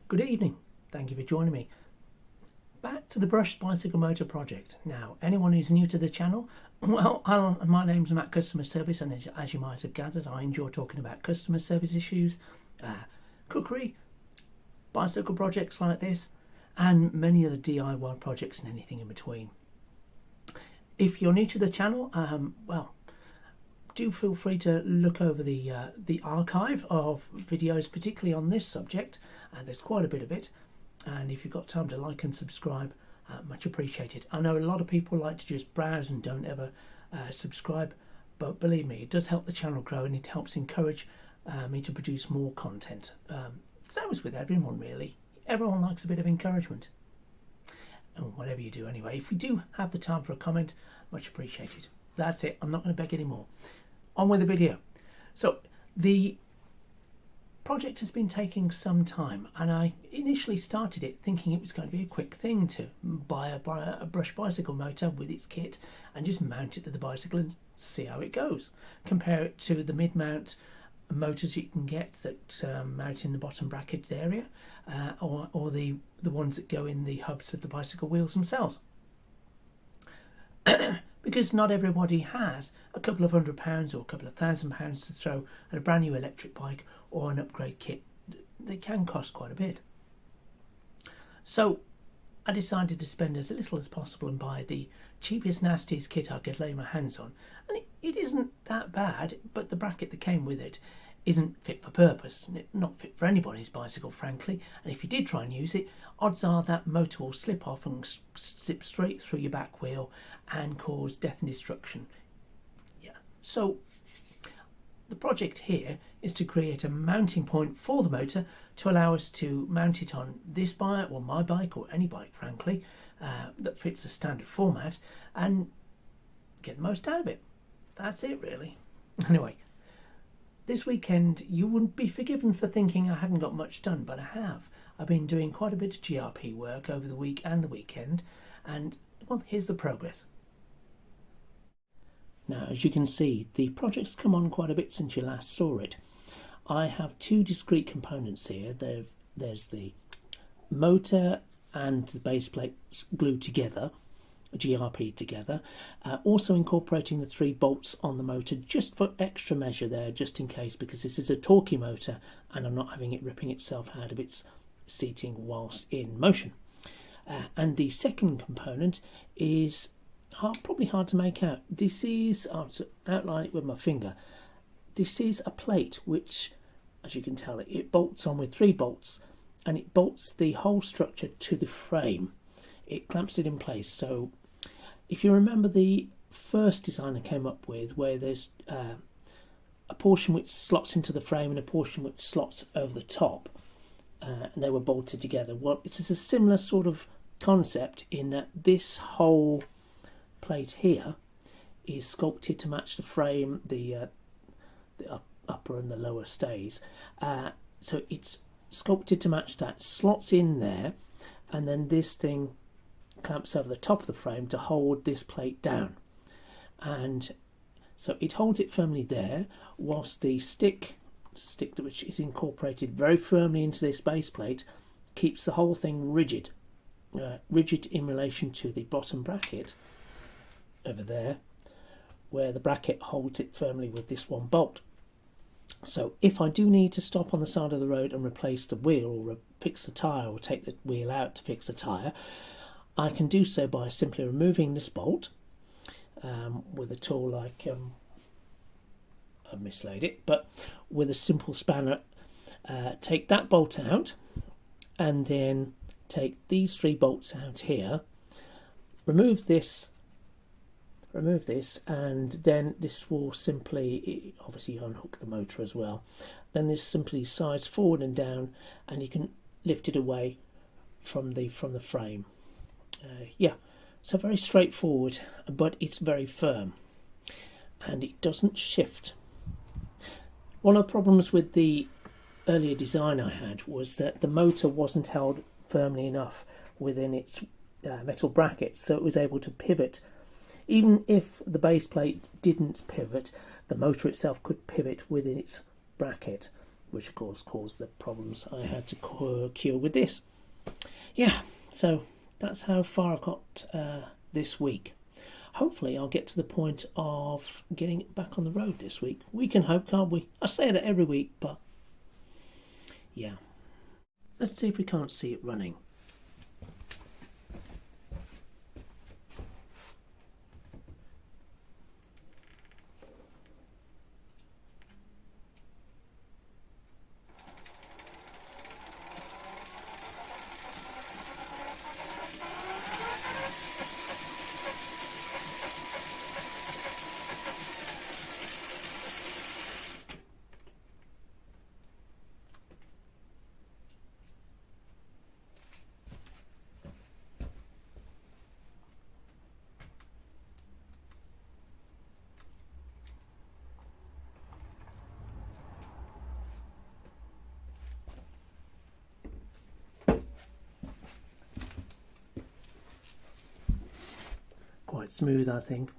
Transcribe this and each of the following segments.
Good evening. Thank you for joining me. Back to the brushed bicycle motor project. Now, anyone who's new to the channel, well, my name's Matt Customer Service, and as you might have gathered, I enjoy talking about customer service issues, cookery, bicycle projects like this, and many other DIY projects and anything in between. If you're new to the channel, do feel free to look over the archive of videos, particularly on this subject. There's quite a bit of it, and if you've got time to like and subscribe, much appreciated. I know a lot of people like to just browse and don't ever subscribe, but believe me, it does help the channel grow, and it helps encourage me to produce more content. Same as with everyone, really. Everyone likes a bit of encouragement. And whatever you do anyway, if we do have the time for a comment, much appreciated. That's it. I'm not going to beg anymore. On with the video. So the project has been taking some time, and I initially started it thinking it was going to be a quick thing to buy a brush bicycle motor with its kit and just mount it to the bicycle and see how it goes. Compare it to the mid-mount motors you can get that mount in the bottom bracket area, or the ones that go in the hubs of the bicycle wheels themselves. Because not everybody has a couple of £100 or a couple of £1,000 to throw at a brand new electric bike or an upgrade kit. They can cost quite a bit. So I decided to spend as little as possible and buy the cheapest, nastiest kit I could lay my hands on. And it isn't that bad, but the bracket that came with it isn't fit for purpose. Not fit for anybody's bicycle, frankly. And if you did try and use it, odds are that motor will slip off and slip straight through your back wheel and cause death and destruction. Yeah. So the project here is to create a mounting point for the motor to allow us to mount it on this bike, or my bike, or any bike, frankly, that fits a standard format, and get the most out of it. That's it, really. Anyway, this weekend you wouldn't be forgiven for thinking I hadn't got much done, but I have. I've been doing quite a bit of GRP work over the week and the weekend, and well, here's the progress. Now, as you can see, the project's come on quite a bit since you last saw it. I have two discrete components here. There's the motor and the base plate glued together, GRP together, also incorporating the 3 bolts on the motor just for extra measure there, just in case, because this is a torquey motor and I'm not having it ripping itself out of its seating whilst in motion. And the second component is probably hard to make out. This is, I'll outline it with my finger. This is a plate which, as you can tell, it bolts on with 3 bolts, and it bolts the whole structure to the frame. It clamps it in place. So if you remember the first design I came up with, where there's a portion which slots into the frame and a portion which slots over the top, and they were bolted together. Well, it's a similar sort of concept in that this whole plate here is sculpted to match the frame, the upper and the lower stays. So it's sculpted to match that, slots in there, and then this thing clamps over the top of the frame to hold this plate down. And so it holds it firmly there, whilst the stick which is incorporated very firmly into this base plate keeps the whole thing rigid in relation to the bottom bracket over there, where the bracket holds it firmly with this one bolt. So if I do need to stop on the side of the road and replace the wheel, or fix the tyre, or take the wheel out to fix the tyre, I can do so by simply removing this bolt with a tool like, I've mislaid it, but with a simple spanner, take that bolt out, and then take these 3 bolts out here, remove this, and then this will simply, obviously unhook the motor as well. Then this simply slides forward and down, and you can lift it away from the frame. Yeah, so very straightforward, but it's very firm and it doesn't shift. One of the problems with the earlier design I had was that the motor wasn't held firmly enough within its metal bracket, so it was able to pivot. Even if the base plate didn't pivot, the motor itself could pivot within its bracket. which of course caused the problems I had to cure with this. Yeah, so that's how far I've got this week. Hopefully I'll get to the point of getting back on the road this week. We can hope, can't we? I say that every week, but yeah. Let's see if we can't see it running. Quite smooth, I think.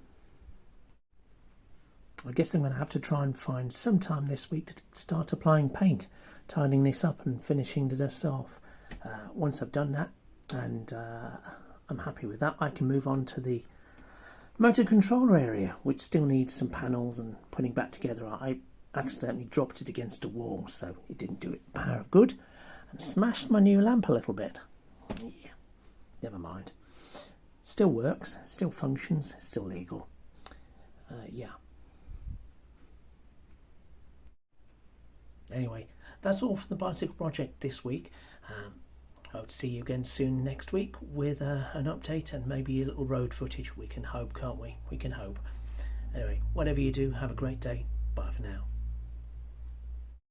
I guess I'm going to have to try and find some time this week to start applying paint, tidying this up and finishing the dust off. Once I've done that and I'm happy with that, I can move on to the motor controller area, which still needs some panels and putting back together. I accidentally dropped it against a wall, so it didn't do it the power of good, and smashed my new lamp a little bit. Yeah, never mind. Still works, still functions, still legal. Yeah. Anyway, that's all for the bicycle project this week. Hope to see you again soon next week with an update and maybe a little road footage. We can hope, can't we? We can hope. Anyway, whatever you do, have a great day. Bye for now.